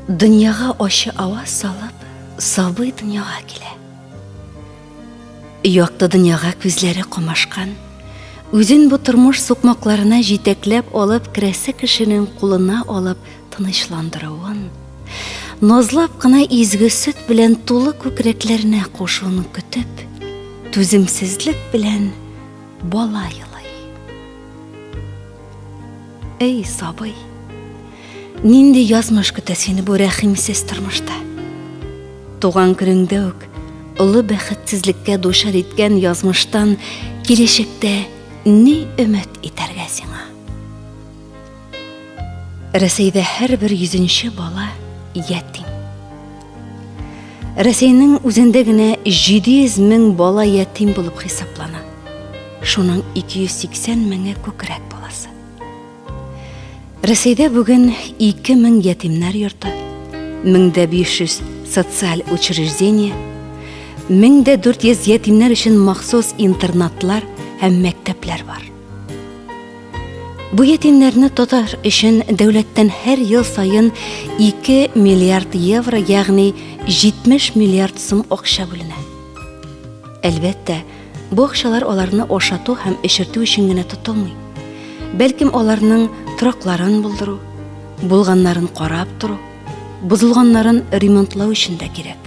Дөньяга ачы аваз салып, сабый дөньяга килә. Якты дөньяга күзләре камашкан, үзен бу тормыш сукмакларына җитәкләп алып керәсе кешенең кулына алып тынычландыруын, назлап кына изге сөт белән тулы күкрәкләренә кушуын көтеп, түземсезлек белән бала елый. Эй, сабый, нинди язмыш көтә сине бу рәхимсез тормышта? Туган көнеңдә үк олы бәхетсезлеккә дучар иткән язмыштан киләчәктә ни өмет итәргә сиңа? Рәсәйдә һәрбер 100нче бала ятим. Рәсәйнең үзендә генә 700 мең бала ятим булып хисаплана. Шуның 280 меңе күкрәк баласы. Рәсәйдә бүген 2000 ятимнәр йорты, 1500 социаль учреждение, 1400 ятимнәр өчен махсус интернатлар һәм мәктәпләр бар. Бу ятимнәрне тотар өчен дәүләттән һәр ел сайын 2 миллиард евро, ягъни 70 миллиард сум акча бүленә. Әлбәттә, бу акчалар аларны ашату һәм эшертү өчен генә тотылмый. Бәлкем аларның торакларын булдыру, булганнарын карап туру, бузылганнарын ремонтлау өчен дә кирәк.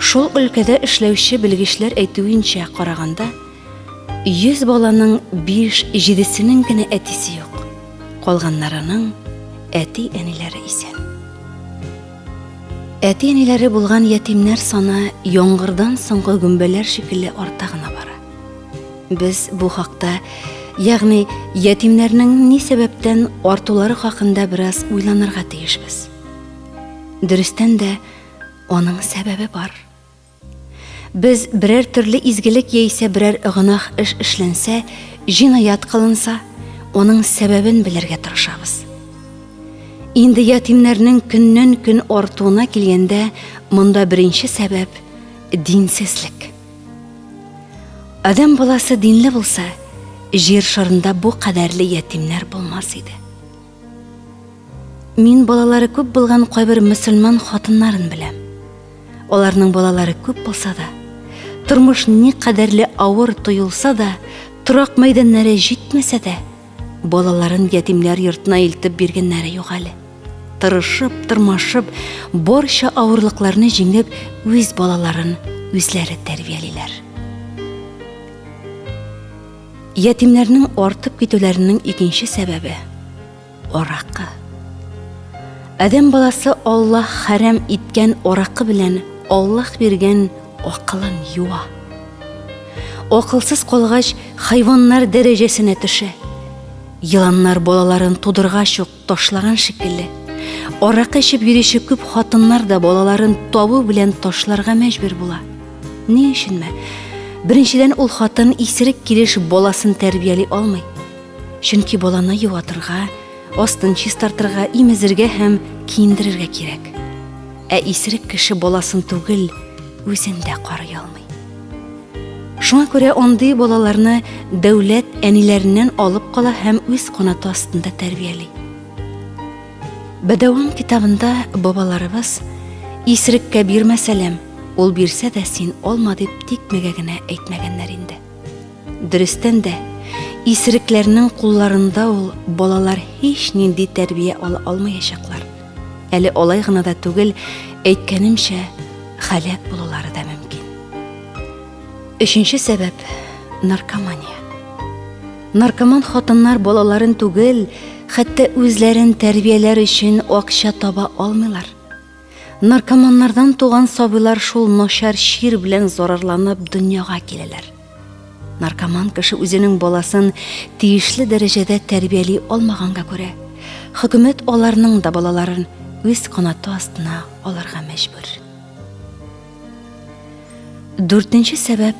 Шул өлкәдә эшләүче белгечләр әйтүенчә караганда, 100 баланың 5-7сенең генә әтисе юк. Калганнарының әти-әниләре исән. Әти-әниләре булган ятимнәр саны яңгырдан соңгы гөмбәләр шикелле арта гына бара. Без бу хакта, ягъни ятимнәрнең ни сәбәптән артулары хакында бераз уйланырга тиешбез. Дөрестән дә аның сәбәбе бар. Без берәр төрле изгелек яисә берәр гынах эш эшләнсә, җинаят кылынса, аның сәбәбен белергә тырышабыз. Инде ятимнәрнең көннән-көн артуына килгәндә, монда беренче сәбәп динсезлек. Адам баласы динле булса, җир шарында бу кадәрле ятимнәр булмас иде. Мин балалары күп булган кайбер мөселман хатыннарын беләм. Аларның балалары күп булса да, тормыш ни кадәрле авыр тоелса да, турак мәйданнары җитмәсә дә, балаларын ятимнәр йортына илтеп биргәннәре юк әле. Тырышып, тырмашып, барча авырлыкларны җиңеп, үз балаларын үзләре тәрбиялиләр. Ятимнәрнең артып китүләренең икенче сәбәбе аракы. Адам баласы Аллаһ хәрам иткән аракы белән Аллаһ биргән акылын юа. Акылсыз калгач, хайваннар дәрәҗәсенә төшә. Йыланнар балаларын тудыргач ук ташлаган шикелле, аракы эчеп йөрүче күп хатыннар да балаларын табу белән ташларга мәҗбүр була. Ни өченме? Беренчедән, ул хатын исерек килеш баласын тәрбияли алмый. Чөнки баланы юатырга, астын чистартырга, имезергә һәм киендерергә кирәк. Ә исерек кеше баласын түгел, үзен дә карый алмый. Шуңа күрә андый балаларны дәүләт әниләреннән алып кала һәм үз канаты астында тәрбияли. Бәдәвам китабында бабаларыбыз исереккә бирмәсәләм, ул бирсә дә син алма дип тикмәгә генә әйтмәгәннәр инде. Дөрестән дә, исерекләрнең кулларында ул балалар һич нинди тәрбия ала алмаячаклар. Әле алай гына да түгел, әйткәнемчә, һәлак булулары да мөмкин. Өченче сәбәп наркомания. Наркоман хатыннар балаларын түгел, хәтта үзләрен тәрбияләр өчен акча таба алмыйлар. Наркоманнардан туган сабыйлар шул начар шир белән зарарланып дөньяга киләләр. Наркоман кеше үзенең баласын тиешле дәрәҗәдә тәрбияли алмаганга күрә, хөкүмәт аларның да балаларын үз канаты астына алырга мәҗбүр. Дүртенче сәбәп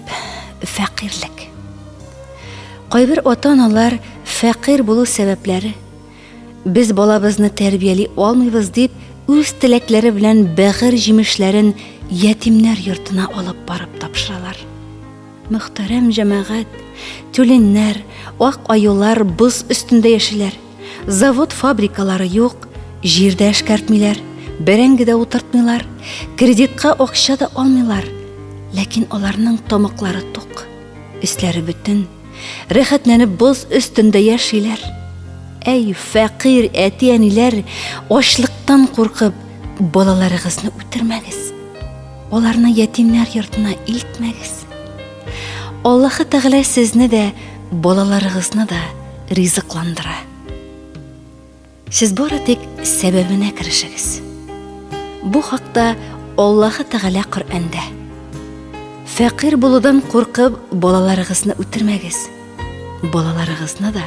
фәкыйрьлек. Кайбер ата-аналар фәкыйрь булу сәбәпләре, без балабызны тәрбияли алмыйбыз дип, үз теләкләре белән бәгырь җимешләрен ятимнәр йортына алып барып тапшыралар. Мөхтәрәм җәмәгать, түленнәр, ак аюлар боз өстендә яшиләр. Завод, фабрикалары юк, җирдә эшкәртмиләр, бәрәңгедә утыртмыйлар, кредитка акча да алмыйлар, ләкин аларның тамаклары тук, өсләре бүтән, рәхәтләнеп боз өстендә яшиләр. Әй, фәкыйр әти-әниләр, ачлыктан куркып, балаларыгызны үтермәгез. Аларны ятимнәр йортына илтмәгез. Аллаһы Тәгалә сезне дә, балаларыгызны да ризыкландыра. Сез бары тик сәбәбенә керешегез. Бу хакта Аллаһы Тәгалә Коръәндә: Фәкыйр булудан куркып, балаларыгызны үтермәгез. Балаларыгызны да,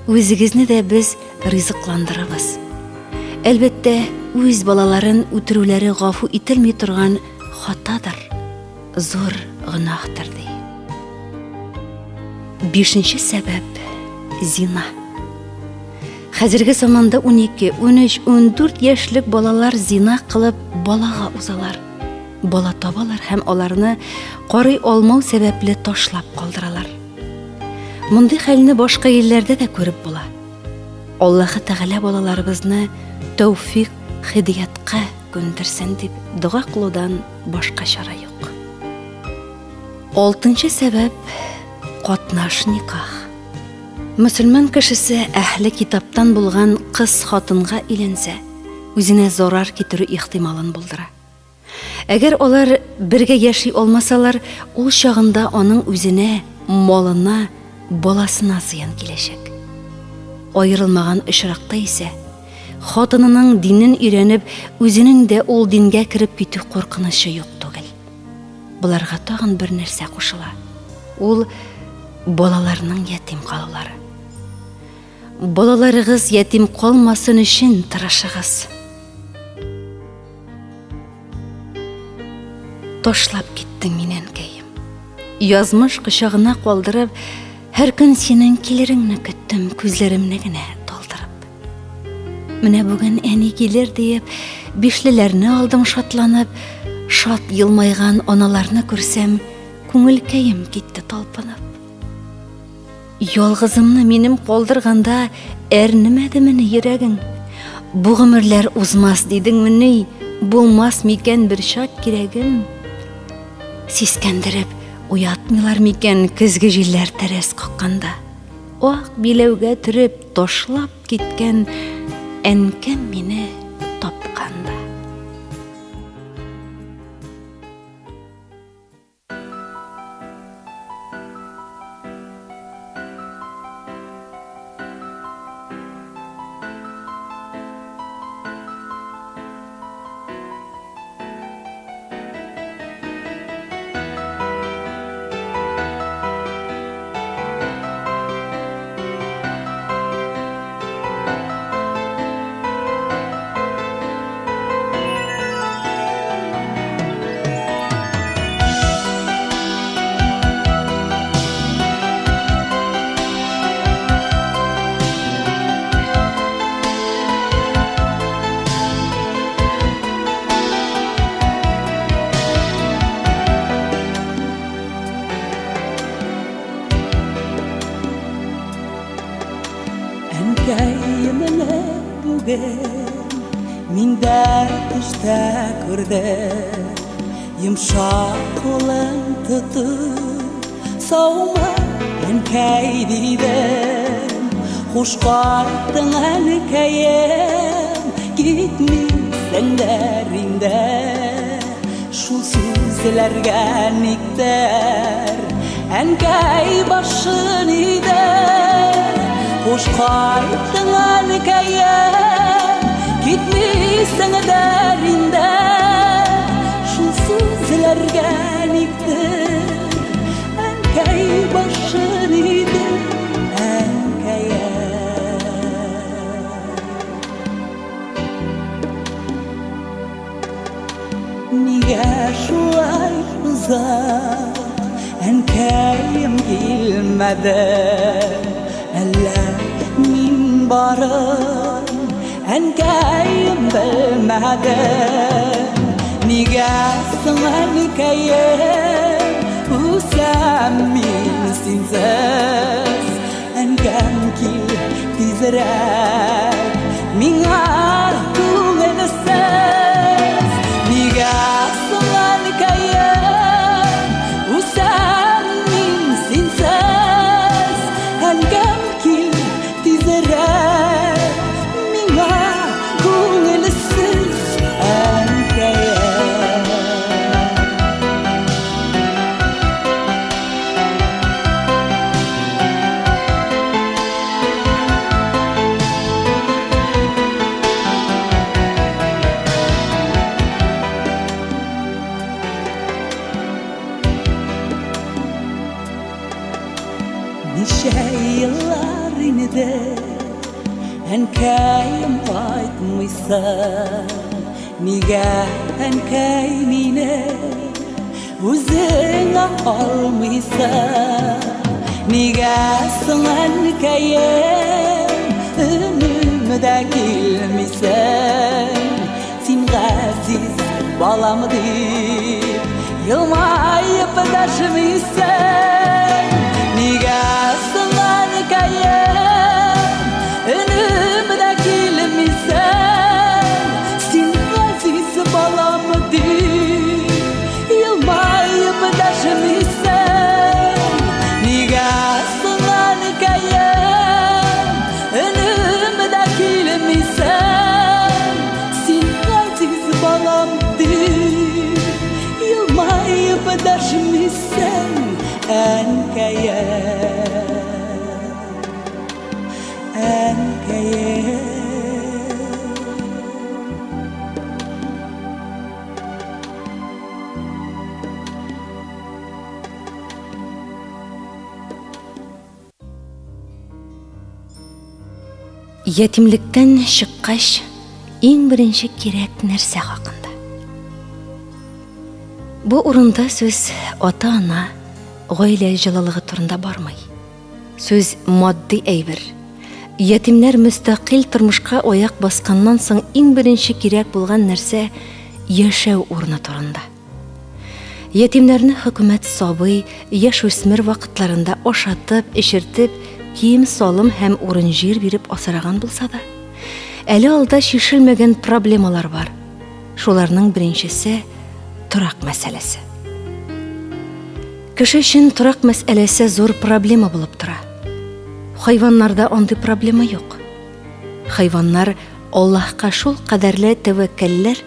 үзегезне дә без ризыкландырабыз. Әлбәттә, үз балаларын үтерүләре гафу ителми торган хатадыр, зур гынаһтыр ди. 5нче сәбәп — зина. Хәзерге заманда 12, 13, 14 яшьлек балалар зина кылып балага узалар. Бала табалар һәм аларны карый алмау сәбәпле ташлап калдыралар. Мондый хәлне башка илләрдә дә күреп була. Аллаһы Тәгалә балаларыбызны тәүфик, хидиятка күндерсен дип дуа кылудан башка чара юк. 6нчы сәбәп — катнаш никах. Мөселман кешесе әһле китаптан булган кыз хатынга иленсә, үзенә зарар китерү ихтималын булдыра. Әгәр алар бергә яши алмасалар, ул чагында аның үзенә, малына, баласына зыян киләчәк. Аерылмаган очракта исә, хатынының динен өйрәнеп, үзенең дә ул дингә кирип китү куркынычы юк түгел. Буларга тагын бер нәрсә кушыла. Ул балаларның ятим калулары. Балаларыгыз ятим калмасын өчен тырышыгыз. Ташлап киттең миннән кәем. Язмыш кочагына калдырып, һәр көн синең килереңне көттем, күзләремне генә талдырып. Менә бүген әни килер диеп, бишлеләрне алдым шатланып, шат елмайган аналарны күрсәм, күңелкәем китте талпынып. Ялгызымны минем калдырганда әрнемәдемени йөрәгең? Бу гомерләр узмас дидеңмени, булмас микән бер чак кирәгем? Сискәндереп уятмыйлар микән көзге җилләр тәрәс какканда? Ак биләүгә төреп ташлап киткән әнкәм мине тапканда. Әнкәйемне бүген мин дә төштә күрдем, йомшак кулын тотып, саумы әнкәй дидем. Хуш кайттың әнкәем, китмисеңдер инде, шул сүзләргә никтер әнкәй башын иде. Хуш кайттың әнкәем, китмисеңдер инде, шул сүзләргә никтер әнкәй башын иде, әнкәем. Нигә шулай узак әнкәем килмәде? Әллә мин барым әнкәем белмәде? Нигә соң әнкәем үсәм мин синсез? Әнкәм кил тизрәк, миңа күңелсез. Nice yıllar inide Enkayım aytmıysan Niga enkay mine Uzuna almıysan Niga enkayım Önümde gelmişsen Sin gaziz balam deyip Yılmayıp daşmışsan Niga enkayım Önümde gelmişsen Sin gaziz balam deyip Yılmayıp daşmışsan Niga enkayım Önümde gelmişsen Sin gaziz balam deyip Yılmayıp daşmışsan Enkayım Yetimlikten şıkkaş en birinci gerek нәрсе haqında. Bu urunda söz ota-ana, oile жылылығы turunda barmay. Söz maddi әйбер. Yetimler müstakil turmuşqa oyak basqandan soң en birinci gerek bulgan нәрсе yaşaw urunu turunda. Yetimlerni hökümet sabıy, yaş ösmür vaqtlarında oşatıp, eşirtip, kiyim salım hem urun jir birip asaragan bulsa da, әлі alda şişilmegen problemalar var. Şularның birinчisi turak meselesi. Kişi için turak meselesi zor problema bulup tura. Hayvanlarda onday problema yok. Hayvanlar Allah'a şul kadarlı tevekkeller,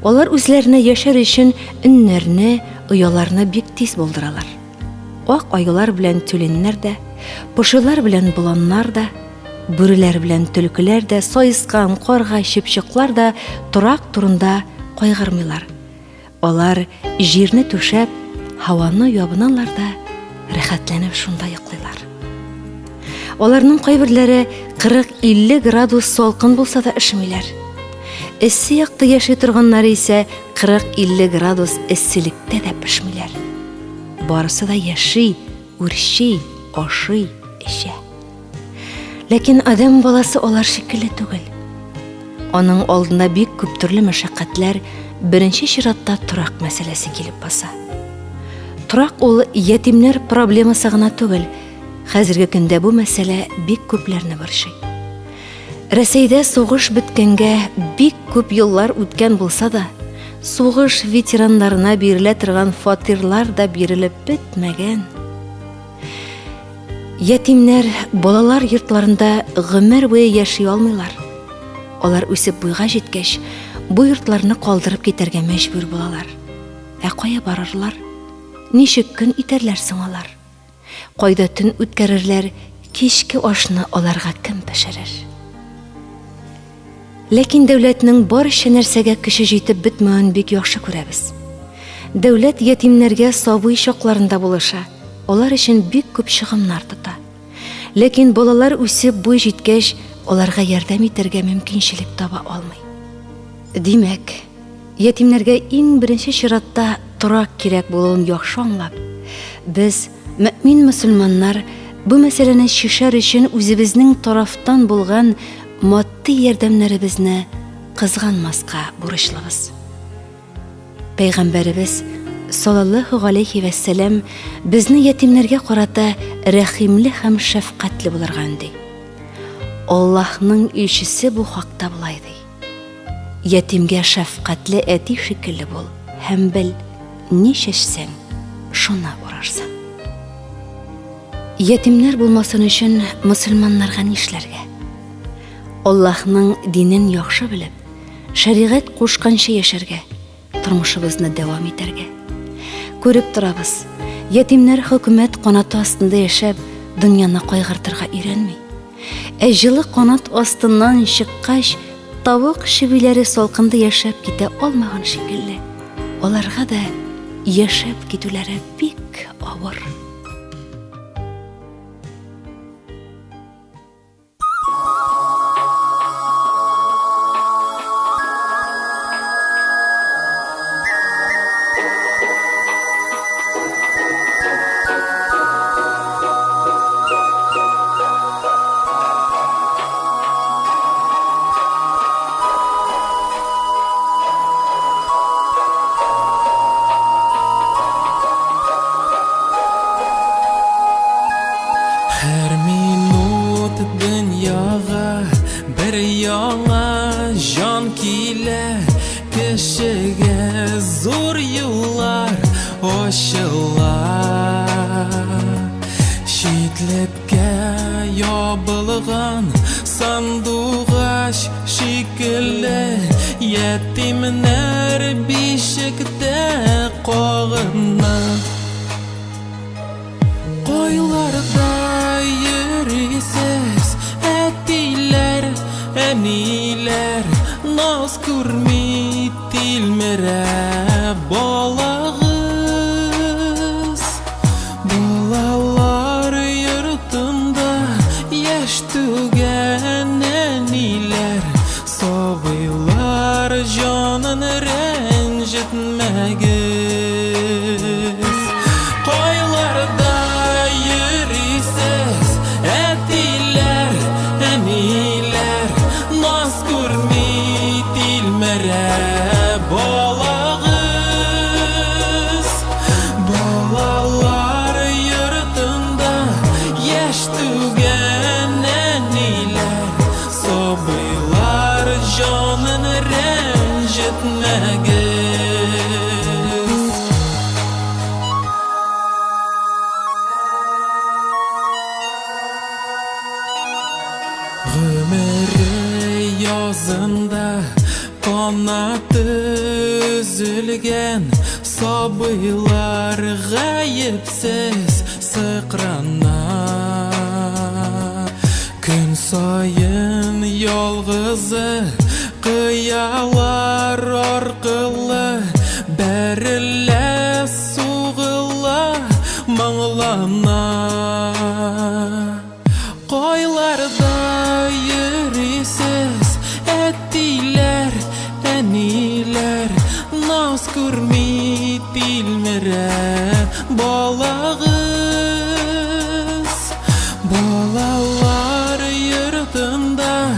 olar üzlerine yaşar için ünlerini, uyalarını bik tez bulduralar. Ak ayılar bilen tülenler de, pışılar bilen bulanlar da, bürüler bilen tülküler de, soyiskan, korga, şipşıklar da turak turunda koygarmılar. Olar jirni tüşep, havanı yabınalar da, rahatlanıp şunda yıklılar. Olarның kayberleri 40-50 gradus solqın bulsa da işmiler. Essi yaқты yaşay turganları ise 40-50 gradus essilikte de pişmiler. Barısı da yaşay, urşay, aşay, eşe. Lakin adam balası olar şekilli tugul. Onun oldunda bik köp türlü meşakkatler birinci şiratda turak meselesi gelip basa. Turak ol yetimler probleması gına tugul. Hazırgi günde bu mesele bik köplerini barışay. Рәсәйдә сугыш биткәнгә бик күп еллар үткән булса да, сугыш ветераннарына бирелә торган фатирлар да бирелеп бетмәгән. Ятимнәр балалар йортларында гомер буе яши алмыйлар. Алар үсеп буйга җиткәч, бу йортларны калдырып китәргә мәҗбүр булалар. Кая барырлар? Ничек көн итәрләр соң алар? Кайда төн үткәрерләр? Кичке ашны аларга кем пешерер? Ләкин дәүләтнең барча нәрсәгә кеше җитеп бетмәвен бик яхшы күрәбез. Дәүләт ятимнәргә сабый чакларында булыша, алар өчен бик күп чыгымнар тота. Ләкин балалар үсеп буй җиткәч, аларга ярдәм итәргә мөмкинчелек таба алмый. Димәк, ятимнәргә иң беренче чиратта турак кирәк булуын яхшы аңлап, без, мөэмин мөселманнар, бу мәсьәләне чишәр өчен үзебезнең тарафтан булган maddi yardımlarыбызны кызганмаска бурычлыбыз. Пәйгамбәребез саллаллаху алейхи ва саллям безне ятимнәргә карата рәхимле һәм шәфкатьле булырга ди. Аллаһның илчесе бу хакта булай ди. Ятимгә шәфкатьле әти шикелле бул һәм бел, ни чәчсәң, шуны урарсың. Ятимнәр булмасын өчен мөселманнарга нишләргә? Аллаһның динен яхшы белеп, шәригать кушканча яшәргә, тормышыбызны дәвам итәргә. Күреп торабыз, ятимнәр хөкүмәт канаты астында яшәп, дөньяны кайгыртырга өйрәнми. Жылы канат астыннан чыккач, тавык шибиләре салкында яшәп китә алмаган шикелле. Аларга да яшәп китүләре бик авыр. oşıla Şitlepke yobılgan sanduğaş şekilli Yetimler bişikte qoğunna Qoylarda yürüsüz ettiler eniler Naz kurmi tilmire balağız Balalar yurtunda yaş tügen eniler Sobaylar canını rencitmegiz Qoylarda yürüsüz ettiler eniler Naz kurmi tilmire balağız Balalar yurtunda yaş tügen eniler Sobaylar canını rencitmegiz Ömrü yazında kanatı üzülgen Sabıylar gayipsiz sıkrana Gün sayın yolgızı Kıyalar arqılı Berille suğıla Mağlana Qoylarda yürüsüz ettiler eniler Naz kurmi tilmire balağız Balalar yurtunda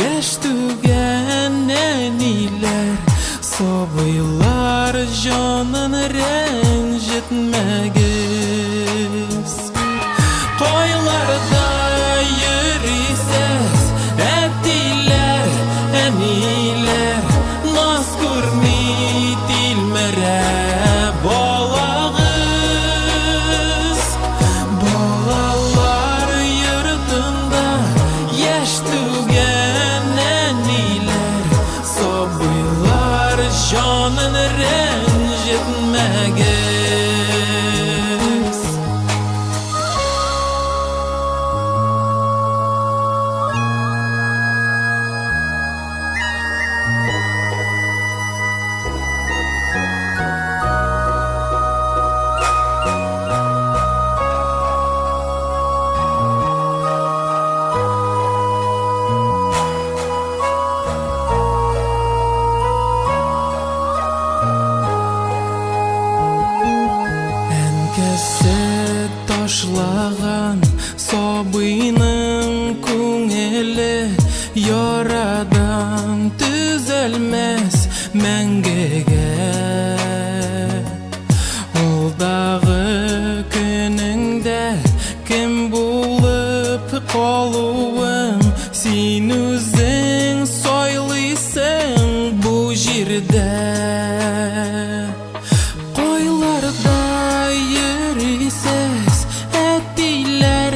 yaş tügen eniler Sobaylar canını rencitmegiz Qoylarda yürüsüz ettiler eniler Naz kurmi tilmire balağız Balalar yurtunda yaş tügen eniler Sobaylar canını rencitmegiz Taşlagan sabıyının күңелі Yaradan düzelmez мәңгіге Олдағы күніңде кім болып қалуың Сен өзің сойлайсың бұл жерде Qoylarda yürüsüz ettiler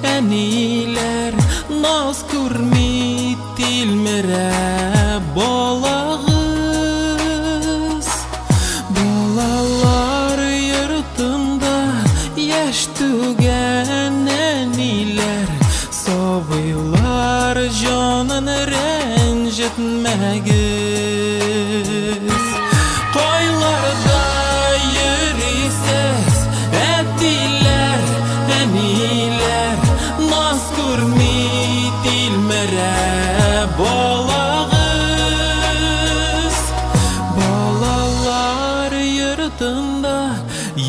eniler Naz kurmi tilmire balağız Balalar yurtunda yaş tügen eniler Sobaylar canını rencitmegiz Qoylarda yürüsüz ettiler eniler Naz kurmi tilmire balağız Balalar yurtunda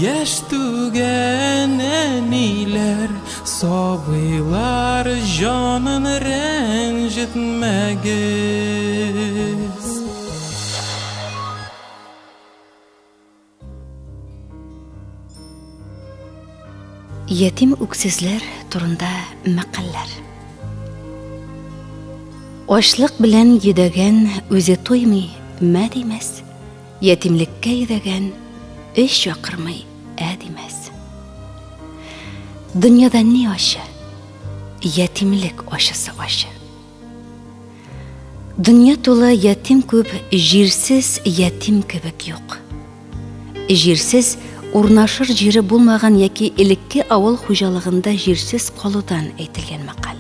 yaş tügen eniler Sobaylar canını rencitmegiz Yetim үксезләр турында мәкалләр. Ачлык белән йөдәгән үзе туймый, мә димәс. Ятимлеккә йөдәгән Өч чакырмый әдимәс. Дөньяда ни ашы? Ятимлек ашысы ашы. Дөнья тулы ятим күп, җирсез ятим кебек юк. Җирсез урнашыр җире булмаган яки элекке авыл хуҗалыгында җирсез калудан әйтелгән макал.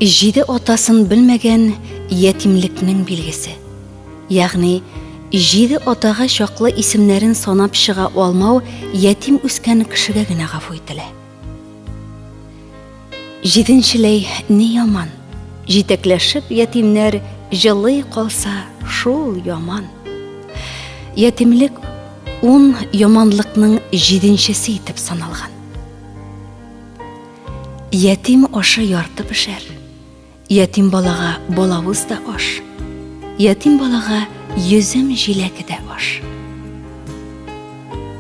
7 атасын белмәгән ятимлекнең билгесе. Ягъни 7 атага чаклы исемнәрен санап чыга алмау ятим үскән кешегә генә гафу ителә. 7нчеләй ни яман? Җитәкләшеп ятимнәр җылый калса, шул яман. Ятимлек 10 яманлыкның 7нчесе итеп саналган. Ятим ашы ярты пешәр. Ятим балага балавыз да аш. Ятим балага йөзем җиләге дә аш.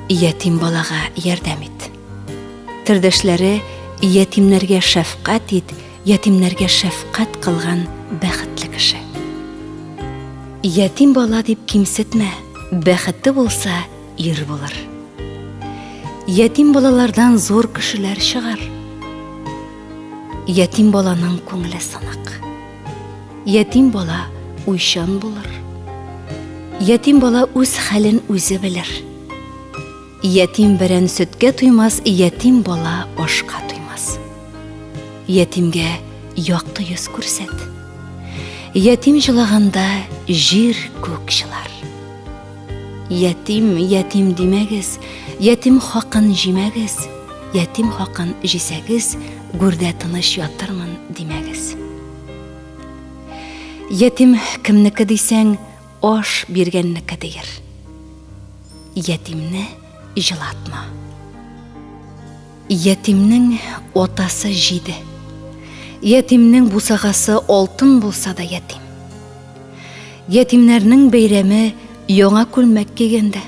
Ятим балага ярдәм ит. Төрдәшләре ятимнәргә шәфкать ит, ятимнәргә шәфкать кылган бәхетле кеше. Ятим бала дип кимсетмә, бәхетле булса ир булыр. Ятим балалардан зур кешеләр чыгар. Ятим баланың күңеле сынак. Ятим бала уйчан булыр. Ятим бала үз хәлен үзе белер. Ятим берән сөткә туймас, ятим бала ашка туймас. Ятимгә якты йөз күрсәт. Ятим җылаганда җир күк җылар. Ятим, ятим димәгез, ятим хакын җимәгез, ятим хакын җисәгез, гүрдә тыныч ятырмын димәгез. Ятим кемнеке дисәң, аш биргәннеке дияр. Ятимне җылатма. Ятимнең атасы 7. Ятимнең бусагасы алтын булса да ятим. Ятимнәрнең бәйрәме яңа күлмәк кигәндә.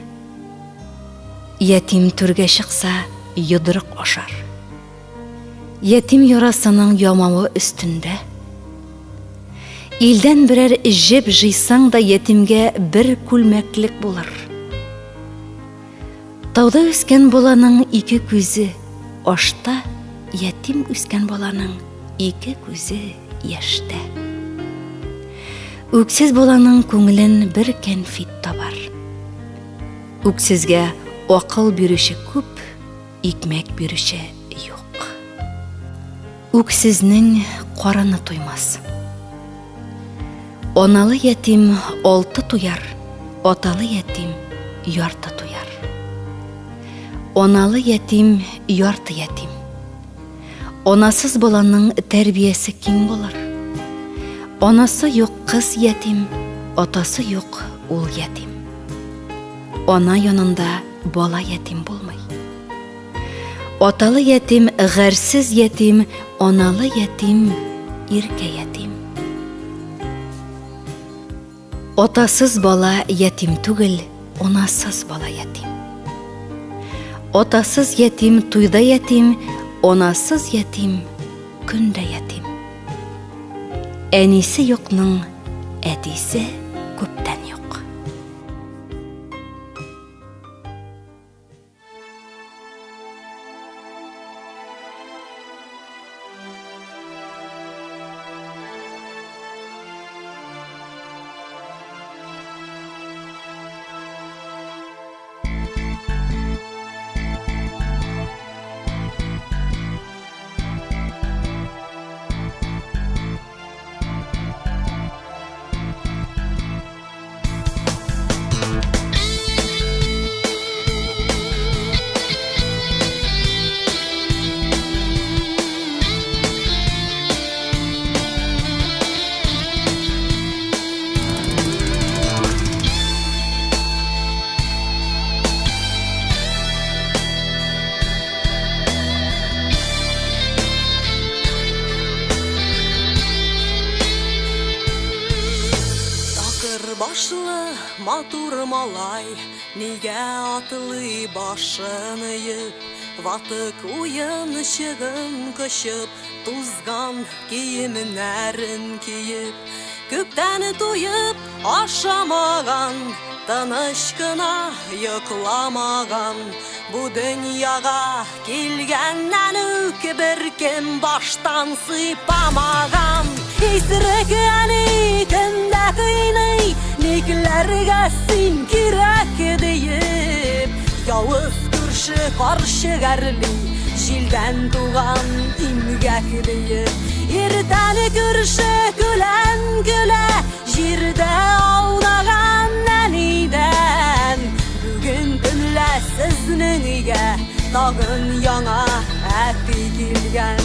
Ятим түргә чыкса, йодрык ашар. Ятим ярасының ямавы өстендә. Илдән берәр җеп җыйсаң да ятимгә бер күлмәклек булыр. Тауда үскән баланың 2 күзе, ашта ятим үскән баланың 2 күзе яшьтә. Үксез баланың күңелен бер кәнфит табар. Үксезгә акыл бирүче күп, икмәк бирүче юк. Үксезнең карыны туймас. Аналы ятим 6 туяр, аталы ятим ярты туяр. Аналы ятим ярты ятим. Анасыз баланың тәрбиясе киң булыр. Анасы юк кыз ятим, атасы юк ул ятим. Ана янында бала ятим булмый. Аталы ятим гәрсез ятим, аналы ятим иркә ятим. Атасыз бала ятим түгел, анасыз бала ятим. Атасыз ятим туйда ятим, анасыз ятим көндә ятим. Әнисе юкның әтисе күптән юк. Башлы матур малай, нигә атлый башын иеп, ватык уен чыгын кычып, тузган киемнәрен киеп, күптән туеп ашамаган тыныш кына йокламаган. Бу дөньяга килгәннән үк беркем баштан сыйпамаган. Исерек әни көндә кыйный, никләргә син кирәк диеп. Явыз күрше каршы гәрли, җилдән туган имгәк диеп. Иртән күрше көлән көлә, җирдә аунаган әнидән. Бүген төнлә сезнең өйгә тагын яңа әти килгән.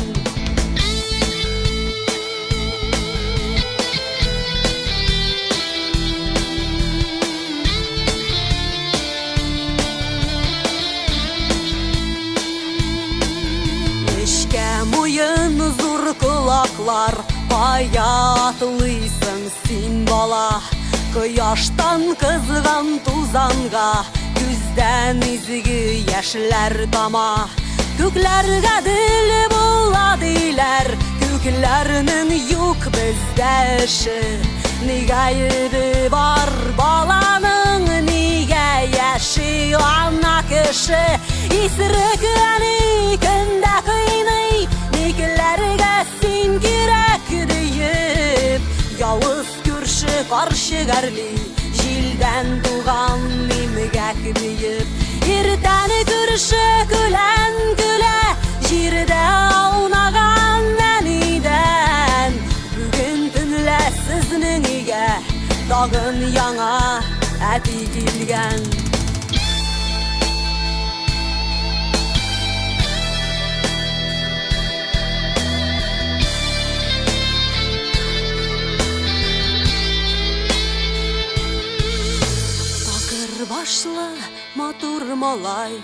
Муен зур кулаклар, кая атлыйсың син бала? Кояштан кызган тузанга, күздән изге яшьләр тама. Күкләргә дил була диләр, күкләрнең юк бездә эше. Нигә йөре бар баланың, нигә яши ана кеше? Исерек әни көндә кыйный, никләргә син кирәк диеп. Явыз күрше каршы гәрли, җилдән туган имгәк диеп. Иртән күрше көлән көлә, җирдә аунаган әнидән. Бүген төнлә сезнең өйгә тагын яңа әти килгән. Башлы матур малай,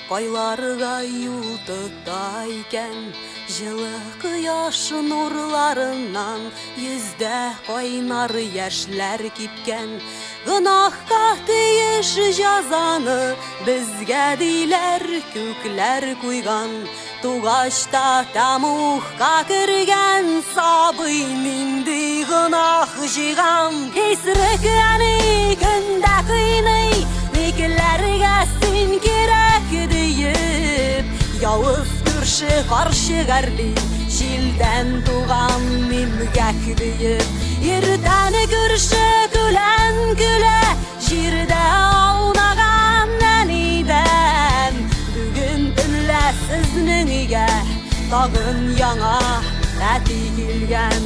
кайларга юл тота икән. Җылы кояш нурларыннан йөздә кайнар яшьләр кипкән. Гынахка тиеш җәзаны безгә диләр күкләр куйган. Тугашта тамухка кергән сабый нинди гынах җыйган. Исерек әни көндә кыйный, никләргә син кирәк диеп. Явыз күрше каршы гәрли, җилдән туган имгәк диеп. Иртән күрше көлән көлә, җирдә аунаган әнидән. Бүген төнлә сезнең өйгә тагын яңа әти килгән.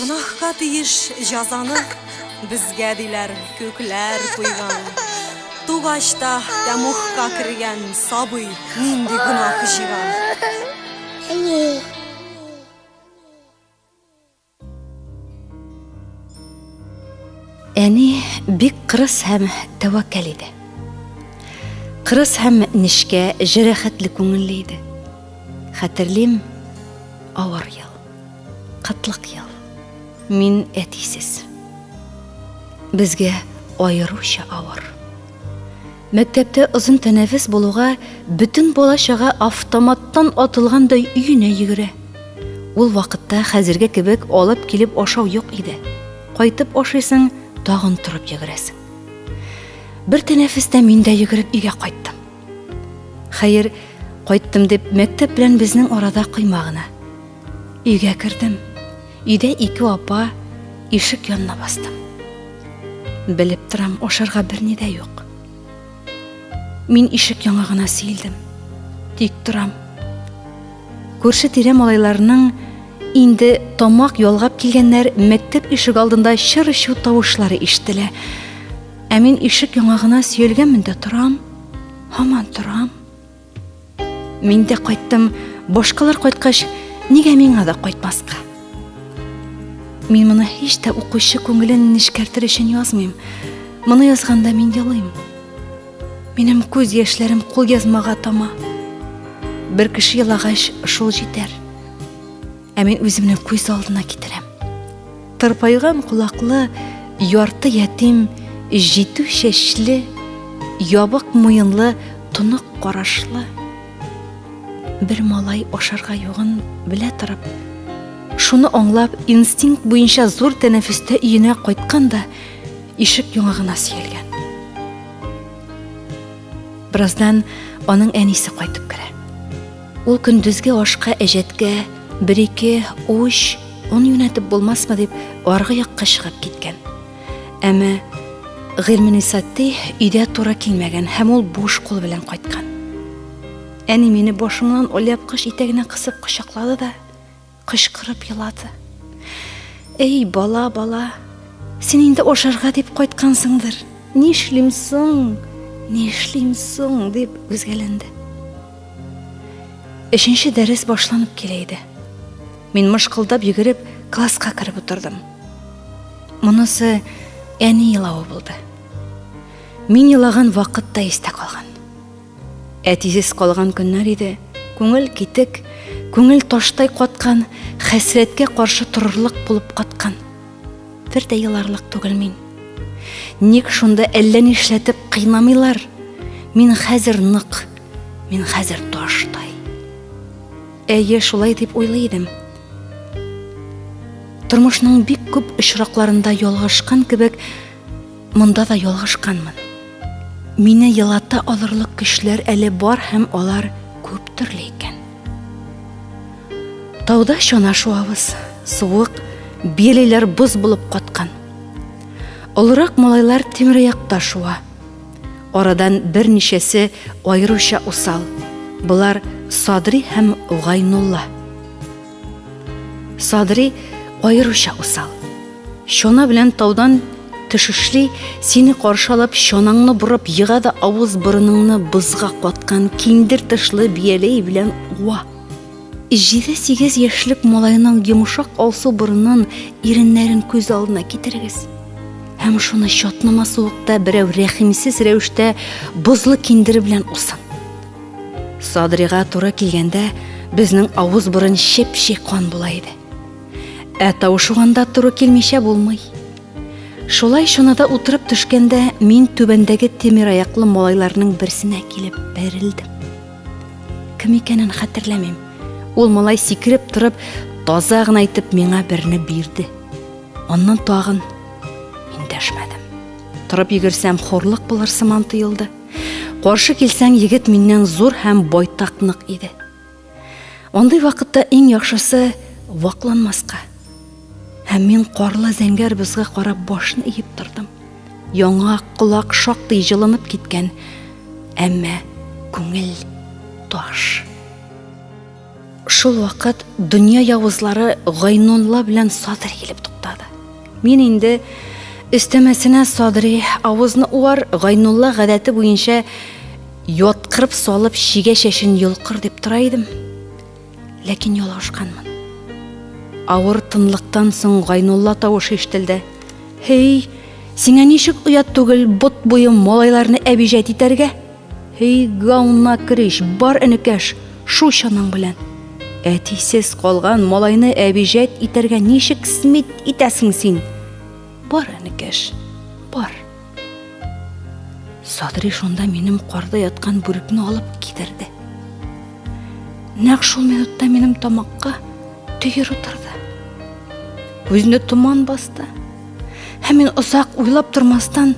Гынахка тиеш җәзаны безгә диләр күкләр куйган. Тугашта тамухка кергән сабый нинди гынах җыйган. Әни бик кырыс һәм тәвәккәл иде. Кырыс һәм нишкә, җәрәхәтле күңелле иде. Хәтерлим, авыр ел, кытлык ел. Мин әтисез. Безгә аеруча авыр. Мәктәптә озын тәнәфес булуга бөтен бала-чага автоматтан атылгандай өенә йөгерә. Ул вакытта хәзергә кебек алып килеп ашау юк иде. Кайтып ашыйсың, тагын турып йөгерәсең. Бер тәнәфестә мин дә йөгереп өйгә кайттым. Хәер, кайттым дип мәктәп белән безнең арада койма гына. Өйгә кердем. Өйдә ике апа ишек янына бастым. Белеп торам, ашарга берни дә юк. Мин ишек яңагына сыелдым. Тик торам. Күрше-тирә малайларның инде тамак ялгап килгәннәр мәктәп ишек алдында чыр-чу тавышлары ишетелә. Ә мин ишек яңагына сөялгәнмен дә торам, һаман торам. Мин дә кайттым, башкалар кайткач, нигә миңа да кайтмаска? Мин моны һич тә укучы күңелен нишкәртер өчен язмыйм. Моны язганда мин елыйм. Минем күз яшьләрем кул язмага тама. Бер кеше елагач шул җитәр. Ә мин үземне күз алдына китерәм. Тырпайган кулаклы, ярты ятим, җитү чәчле, ябык муенлы, тонык карашлы бер малай ашарга югын белә торып, шуны аңлап, инстинкт буенча зур тәнәфестә өенә кайткан да, ишек яңагына сөялгән. Бераздан аның әнисе кайтып керә. Ул көндезге ашка әҗәткә 1-2 уч, он юнәтеп булмасмы дип, аргы якка чыгып киткән. Әмма Гыйльминисатти өйдә туры килмәгән һәм ул буш кул белән кайткан. Әни мине башымнан оляпкыч итәгенә кысып кочаклады да, кычкырып елады. Эй, бала, бала, син инде ашарга дип кайткансыңдыр. Нишлим соң? Нишлим соң? Дип үзгәләнде. 3нче дәрес башланып килә иде. Мин мышкылдап йөгереп класска киреп утырдым. Монысы әни елавы булды. Мин елаган вакыт та истә калган. Әтисез калган көннәр иде. Күңел китек, күңел таштай каткан, хәсрәткә каршы торырлык булып каткан. Бер дә еларлык түгел мин. Ник шунда әллә нишләтеп кыйнамыйлар? Мин хәзер нык, мин хәзер таштай. Әйе, шулай дип уйлый идем. Тормышның бик күп очракларында ялгышкан кебек, монда да ялгышканмын. Мине елата алырлык көчләр әле бар һәм алар күп төрле икән. Тауда чана шуабыз, суык, биеләйләр боз булып каткан. Олырак малайлар тимер якта шуа. Арадан берничәсе айрыуча усал. Булар Садри һәм Гайнулла. Садри айрыуча усал. Шона белән таудан төшешли, сине каршы алып, шонаңны бурып, йыга да авыз борыныңны бызга каткан киндер тышлы бияләй белән уа. 7-8 яшьлек малайның йомшак алсу борынын, иреннәрен күз алдына китерегез. Һәм шуны чатнама суыкта берәү рәхимсез рәвештә бозлы киндер белән усын. Садрига туры килгәндә, безнең авыз борын шеп-ши кан була иде. Тавышуганда туры килмичә булмый. Шулай шунада утырып төшкәндә, мин түбәндәге тимер аяклы малайларның берсенә килеп бәрелдем. Кем икәнен хәтерләмим. Ул малай сикереп торып, таза гына әйтеп миңа берне бирде. Аннан тагын мин дәшмәдем. Торып йөгерсәм, хорлык булыр сыман тоелды. Каршы килсәң, егет миннән зур һәм байтакнык иде. Андый вакытта иң яхшысы вакланмаска. Һәм мин карлы зәңгәр бызга карап башны иеп тордым. Яңа кулак шактый җылынып киткән, әмма күңел таш. Шул вакыт дөнья явызлары Гайнулла белән Садри килеп туктады. Мин инде өстәмәсенә Садри авызны уар, Гайнулла гадәте буенча яткырып салып шигә чәчен йолкыр дип тора идем. Ләкин ялгышканмын. Авыр тынлыктан соң Гайнулла тавышы ишетелде. Хей, сиңа ничек уят түгел бот буе малайларны әбиҗәт итәргә? Хей, гауна криш, бар энекәш, шу чанаң белән. Әтисез калган малайны әбиҗәт итәргә ничек смит итәсең син? Бар энекәш, бар. Садри шунда минем карда яткан бүрекне алып китерде. Нәкъ шул минутта минем тамакка төер утырды. Күзне туман басты. Һәм мин озак уйлап тормастан,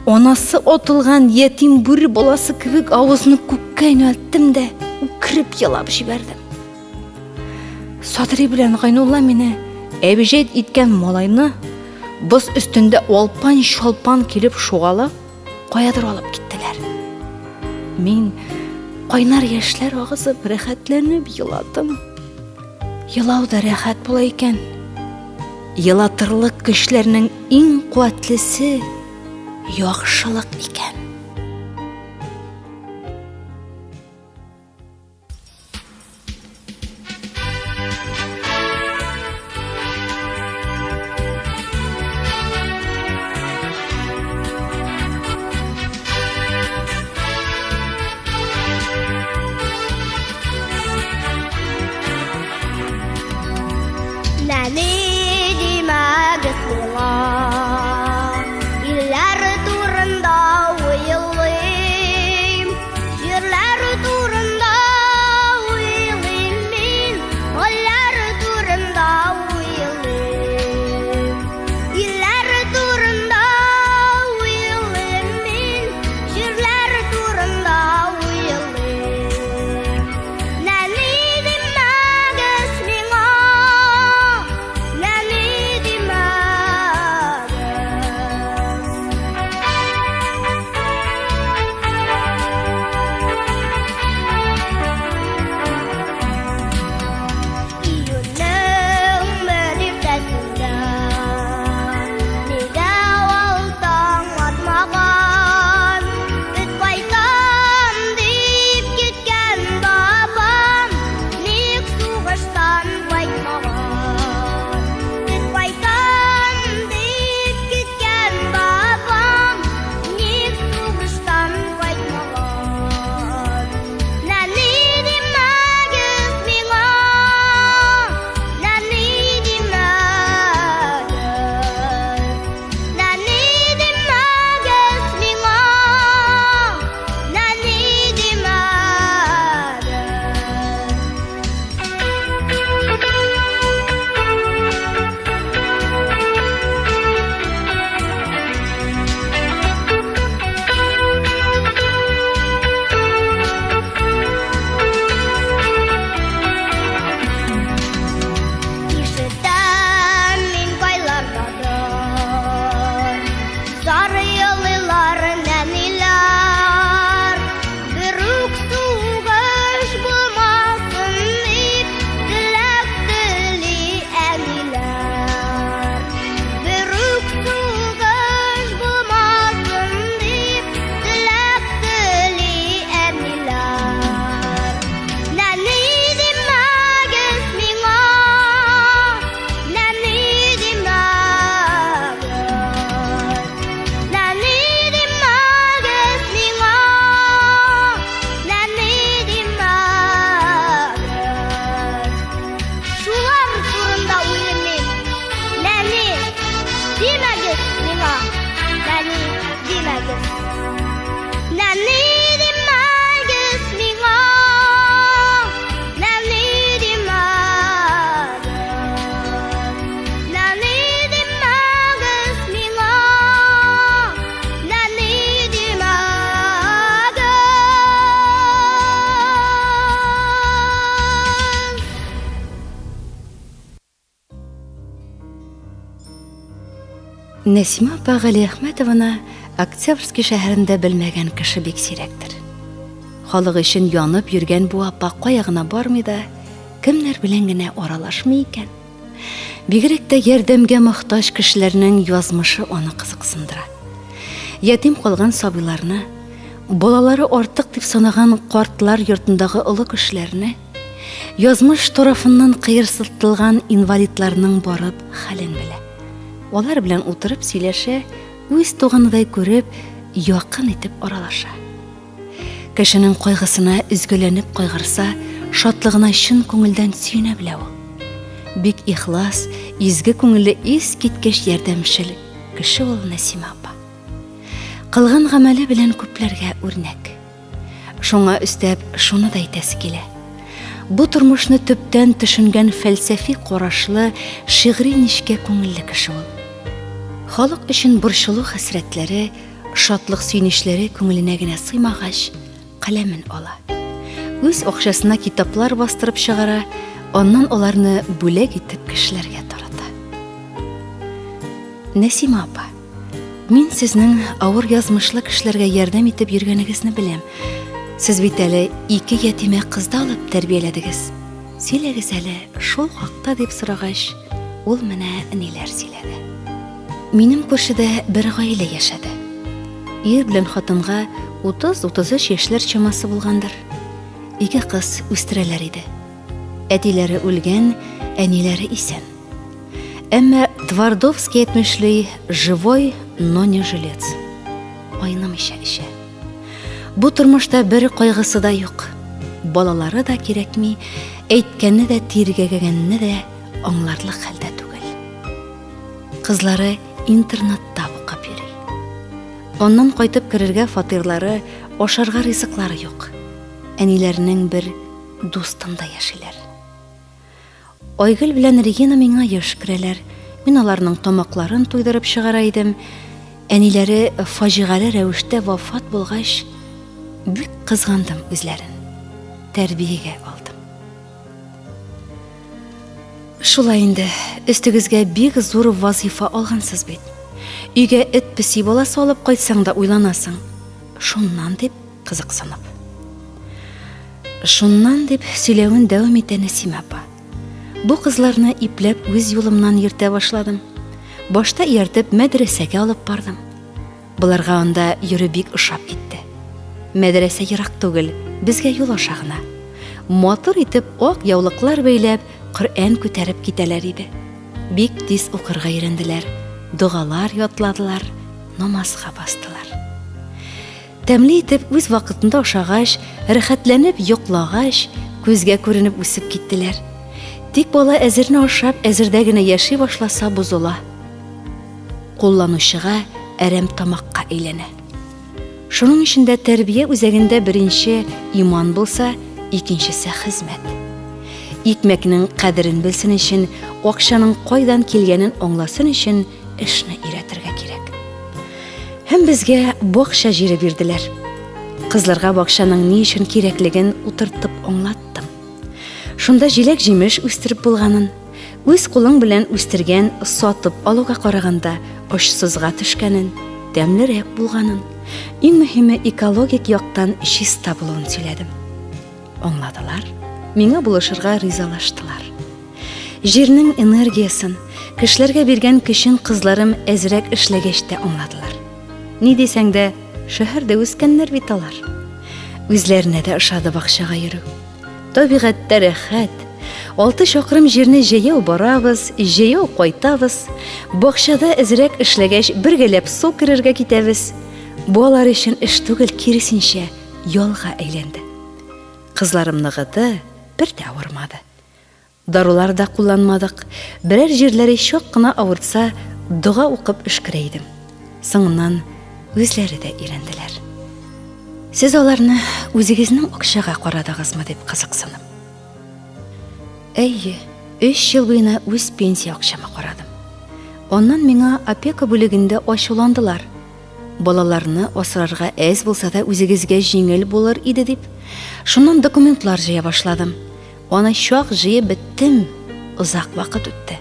анасы отылган ятим бүре баласы кебек авызны күккә юнәлттем дә үкереп елап җибәрдем. Садри белән Гайнулла мине әбиҗәт иткән малайны боз өстендә алпан-шалпан килеп шугала, каядыр алып киттеләр. Мин кайнар яшьләр агызып рәхәтләнеп еладым. Елау да рәхәт була икән. Елатырлык көчләрнең иң куәтлесе яхшылык икән. Илләр турында уйлый Нәсима апа Галиәхмәтованы Октябрьский шәһәрендә белмәгән кеше бик сирәктер. Халык өчен янып йөргән бу апа кая гына бармый да, кемнәр белән генә аралашмый икән. Бигрәк тә ярдәмгә мохтаҗ кешеләрнең язмышы аны кызыксындыра. Ятим калган сабыйларны, балалары артык дип санаган картлар йортындагы олы кешеләрне, язмыш тарафыннан кыерсытылган инвалидларның барып хәлен белә. Алар белән утырып сөйләшә, үз туганыдай күреп, якын итеп аралаша. Кешенең кайгысына üzгеләнеп кайгырса, шатлыгына чын күңелдән сөенә белә ул. Бик ихлас, изге күңелле ис киткәч ярдәмчел кеше ул Нәсима апа. Кылган гамәле белән күпләргә үрнәк. Шуңа өстәп шуны да әйтәсе килә. Бу тормышны төптән төшенгән фәлсәфи карашлы, шигъри нишкә күңелле кеше ул. Халык өчен борчылу хәсрәтләре, шатлык сөйнешләре күңеленә генә сыймагач, каләмен ала. Үз акчасына китаплар бастырып чыгара, аннан аларны бүләк итеп кешеләргә тарата. Нәсима апа, мин сезнең авыр язмышлы кешеләргә ярдәм итеп йөргәнегезне беләм. Сез бит әле 2 ятимә кызды алып тәрбияләдегез. Сөйләгез әле, шул хакта дип сорагач, ул менә ниләр сөйләде. Минем күршедә бер гаилә яшәде. Ир белән хатынга 30-33 яшьләр чамасы булгандыр. 2 кыз үстерәләр иде. Әтиләре үлгән, әниләре исән. Әмма Твардовский әйтмешли, живой, но не жилец. Айнымыйча эчә. Бу тормышта бер кайгысы да юк. Балалары да кирәкми, әйткәнне дә тиргәгәнне дә аңларлык хәлдә түгел. Кызлары интернатта укып йөри. Оннан кайтып керергә фатирлары, ашарга ризыклары юк. Әниләренең бер дустында яшиләр. Айгөл белән Регина миңа яш керәләр. Мин аларның тамакларын туйдырып чыгара идем. Әниләре фаҗигале рәвештә вафат булгач, бик кызгандым үзләрен. Тәрбиягә алдым. Шулай инде, өстегезгә бик зур вазифа алгансыз бит. Өйгә эт песи бала салып кайтсаң да уйланасың. Шуннан дип кызыксынып. Шуннан дип сөйләвен дәвам итә Нәсима апа. Бу кызларны ипләп үз юлымнан йөртә башладым. Башта ияртеп мәдрәсәгә алып бардым. Буларга анда йөрү бик ошап китте. Мәдрәсә ерак түгел, безгә юл аша гына. Матур итеп ак яулыклар бәйләп, Коръән күтәреп китәләр иде. Бик тиз укырга өйрәнделәр, дугалар ятладылар, намазга бастылар. Тәмле итеп үз вакытында ашагач, рәхәтләнеп йоклагач, күзгә күренеп үсеп киттеләр. Тик бала әзерне ашап, әзердә генә яши башласа бузыла. Кулланучыга әрәм тамакка әйләнә. Шуның өчен дә тәрбия үзәгендә беренче иман булса, икенчесе хезмәт. Икмәкнең кадерен белсен өчен, акчаның кайдан килгәнен аңласын өчен эшне өйрәтергә кирәк. Һәм безгә бакча җире бирделәр. Кызларга бакчаның ни өчен кирәклеген утыртып аңлаттым. Шунда җиләк-җимеш үстереп булганын, үз кулың белән үстергән сатып алуга караганда очсызга төшкәнен, тәмлерәк булганын, иң мөһиме экологик яктан чиста булуын сөйләдем. Аңладылар, миңа булышырга ризалаштылар. Җирнең энергиясын, кешеләргә биргән көчен кызларым әзрәк эшләгәч тә аңладылар. Ни дисәң дә, шәһәрдә үскәннәр бит алар. Үзләренә дә ошады бакчага йөрү. Табигатьтә рәхәт. 6 чакрым җирне җәяү барабыз, җәяү кайтабыз. Бакчада әзрәк эшләгәч бергәләп су керергә китәбез. Бу алар өчен эш түгел, киресенчә ялга әйләнде. Кызларым ныгыды, бер дә авырмады. Дарулар да кулланмадык. Берәр җирләре чак кына авыртса, дуга укып эш керә идем. Соңыннан үзләре дә өйрәнделәр. Сез аларны үзегезнең акчага карадыгызмы дип кызыксынып. Әйе, 3 ел буена үз пенсия акчама карадым. Оннан миңа опека бүлегендә ачуландылар. Балаларны асрарга әз булса да үзегезгә җиңел булыр иде дип. Шуннан документлар җыя башладым. Аны чак җыеп беттем. Узак вакыт үтте.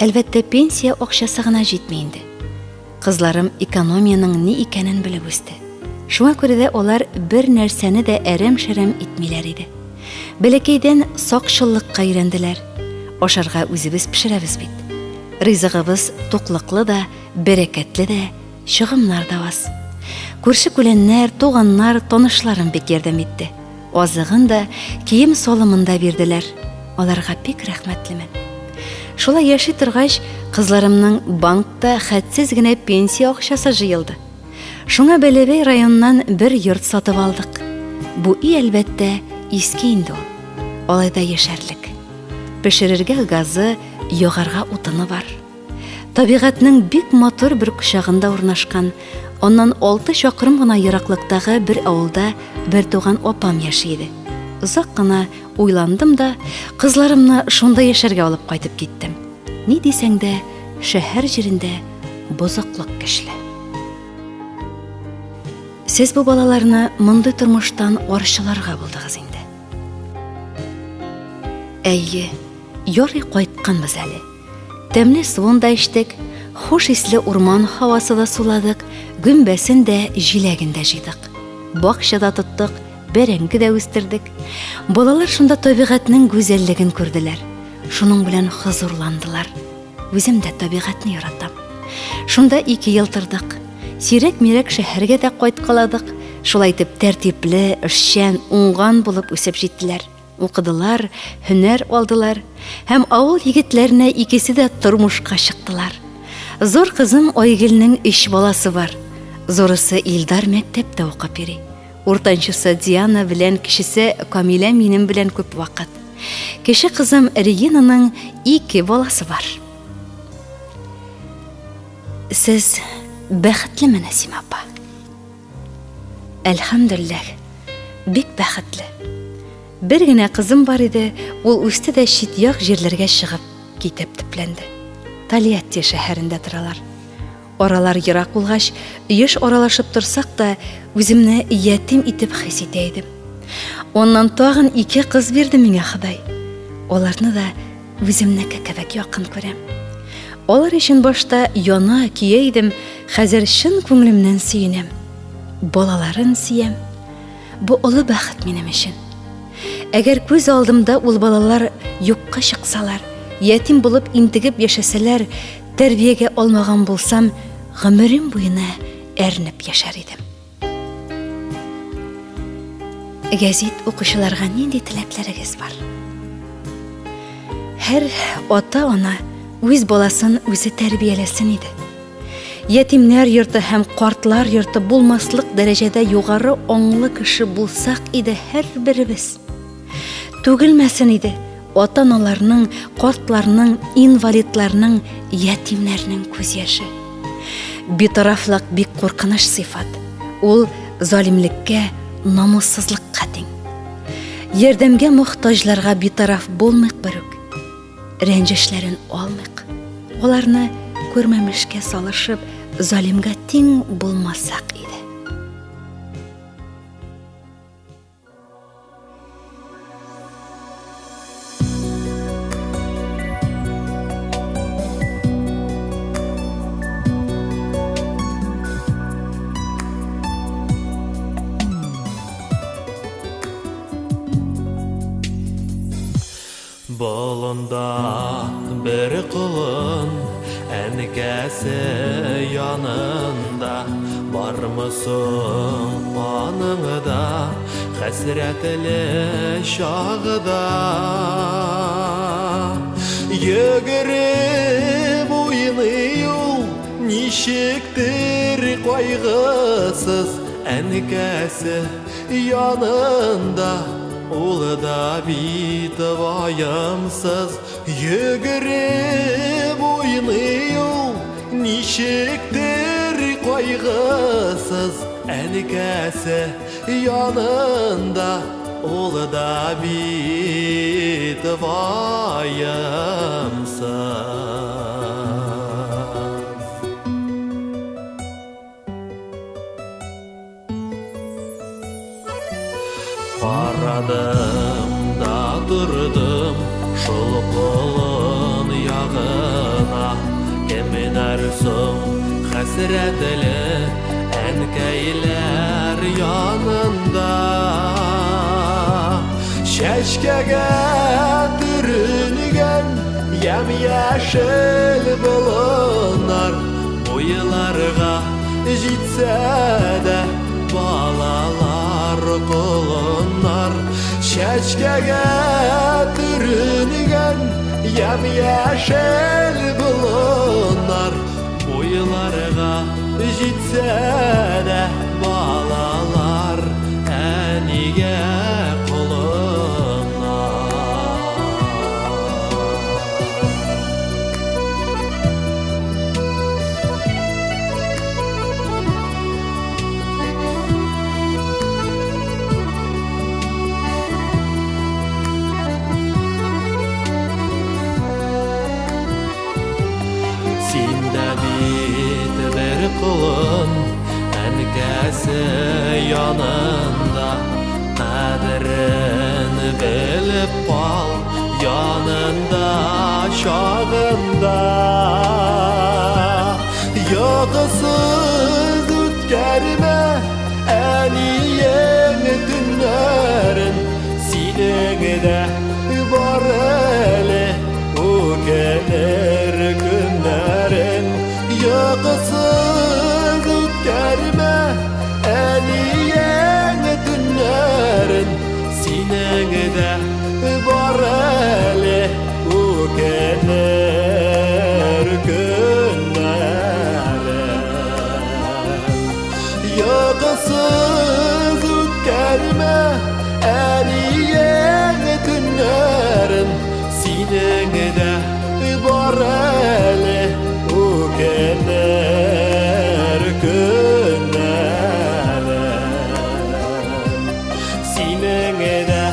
Әлбәттә пенсия акчасы гына җитми инде. Кызларым экономияның ни икәнен белеп үсте. Шуңа күрә дә алар бер нәрсәне дә әрәм-шәрәм итмиләр иде. Бәләкәйдән сакчылыкка өйрәнделәр. Ашарга үзебез пешерәбез бит. Ризыгыбыз туклыклы да, бәрәкәтле дә, чыгымнар да аз. Күрше-күләннәр, туганнар, танышларым бик ярдәм итте. Азыгын да, кием салымын да бирделәр. Аларга бик рәхмәтлемен. Шулай яши торгач, кызларымның банкта хәтсез генә пенсия акчасы җыелды. Шуңа Бәләбәй районнан бер йорт сатып алдык. Бу үй әлбәттә иске инде ул. Алайда яшәрлек. Пешерергә газы, ягарга утыны бар. Табигатьнең бик матур бер кучагында урнашкан, оннан 6 чакрым гына ераклыктагы бер авылда бер туган апам яши иде. Узак кына уйландым да, кызларымны шунда яшәргә алып кайтып киттем. Ни дисәң дә, шәһәр җирендә бозыклык көчле. Сез бу балаларны мондый тормыштан арчыларга булдыгыз инде. Әйе, ярый кайтканбыз әле. Тәмле суын да эчтек, хуш исле урман һавасы да суладык, гөмбәсен дә, җиләген дә җыйдык. Бакчада тоттык, бәрәңге дә үстердек. Балалар шунда табигатьнең гүзәллеген күрделәр. Шуның белән хозурландылар. Үзем дә табигатьне яратам. Шунда 2 ел тордык. Сирәк-мирәк шәһәргә дә кайткаладык. Шулай итеп тәртипле, эшчән, уңган булып үсеп җиттеләр. Укыдылар, һөнәр алдылар, һәм авыл егетләренә икесе дә тормышка чыктылар. Зур кызым Айгөлнең 3 баласы бар. Зорысы Илдар мәктәптә укып йөри. Уртанчысы Диана белән кечесе Камилә минем белән күп вакыт. Кече кызым Регинаның 2 баласы бар. Сез бәхетлеме, Нәсима апа? Әлхәмдүлилләх, бик бәхетле. Бер генә кызым бар иде, ул үсте дә чит-як җирләргә чыгып китеп төпләнде. Тольятти шәһәрендә торалар. Аралар ерак булгач, еш аралашып торсак та, үземне ятим итеп хис итә идем. Оннан тагын 2 кыз бирде миңа Ходай. Аларны да үземнеке кебек якын күрәм. Алар өчен башта яна кия идем, хәзер чын күңелемнән сөенәм. Балаларын сөям. Бу олы бәхет минем өчен. Әгәр күз алдымда ул балалар юкка чыксалар, ятим булып интегеп яшәсәләр, тәрбиягә алмаган булсам, гомерем буена әрнеп яшәр идем. Гәзит укучыларга нинди теләкләрегез бар? Һәр ата-ана үз баласын үзе тәрбияләсен иде. Ятимнәр йорты һәм картлар йорты булмаслык дәрәҗәдә югары аңлы кеше булсак иде һәрберебез. Түгелмәсен иде ата-аналарның, картларның, инвалидларның, ятимнәрнең күз яше. Битарафлык бик куркыныч сыйфат. Ул залимлеккә, намуссызлыкка тиң. Ярдәмгә мохтаҗларга битараф булмыйк берүк. Рәнҗешләрен алмыйк. Аларны күрмәмешкә салышып, залимгә тиң булмасак иде. Болында бір құлын әнкәсе янында, бармысың аныңда, хәсрәтле шағыда. Йөгереп уйный ул, ничектер кайгысыз, әнкәсе янында, ул да бит ваямсыз. Йөгереп уйный ул, ничектер кайгысыз, әнкәсе янында, ул да бит ваямсыз. Барадым да дурдым шул кулын ягына, кемнәр соң хәсрәтле әнкәйләр янында. Чәчкәгә төрелгән ямь-яшел болыннар, буйларга җитсә дә балалар колыннар. Чәчкәгә төрелгән ямь-яшел болыннар, буйларга җитсә дә балалар әнигә Синдә бит бер колын әнкәсе янында, кадерен белеп кал янында чагында. Йокысыз үткәрмә әниең төннәрен, синең дә бар әле үкенер көннәрен. Йокысыз үткәрмә әниең төннәрен, синең дә бар әле үкенер көннәрен. Йокысыз үткәрмә әниең төннәрен, синең дә бар әле үкенер көннәрен. Синең дә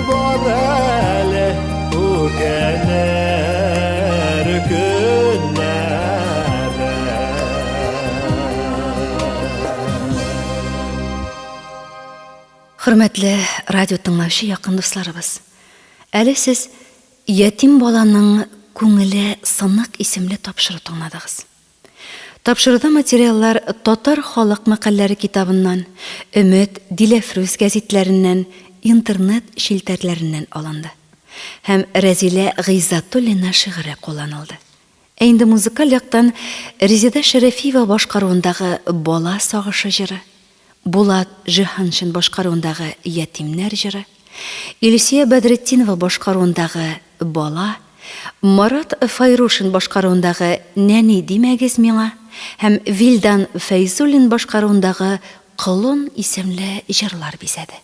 бар әле үкенер көннәрен. Хөрмәтле радио тыңлаучы якын дусларыбыз, әле сез ятим баланың күңеле сынық исемле тапшыру тыңладыгыз. Тапшыруда материаллар Татар халык мәкальләре китабыннан, Өмет, Диләфрүз гәзитләреннән, интернет шилтәрләреннән алынды. Һәм Рәзилә Гыйззатуллина шигыре кулланылды. Инде музыкаль яктан Резида Шәрәфиева башкаруындагы Бала сагышы җыры, Булат Җиһаншин башкаруындагы Ятимнәр җыры, Илсия Бәдретдинова башкаруындагы Бала, Марат Файрушин башкаруындагы Нәни димәгез миңа һәм Вилдан Фәйзуллин башкаруындагы Кылын исемле җырлар бизәде.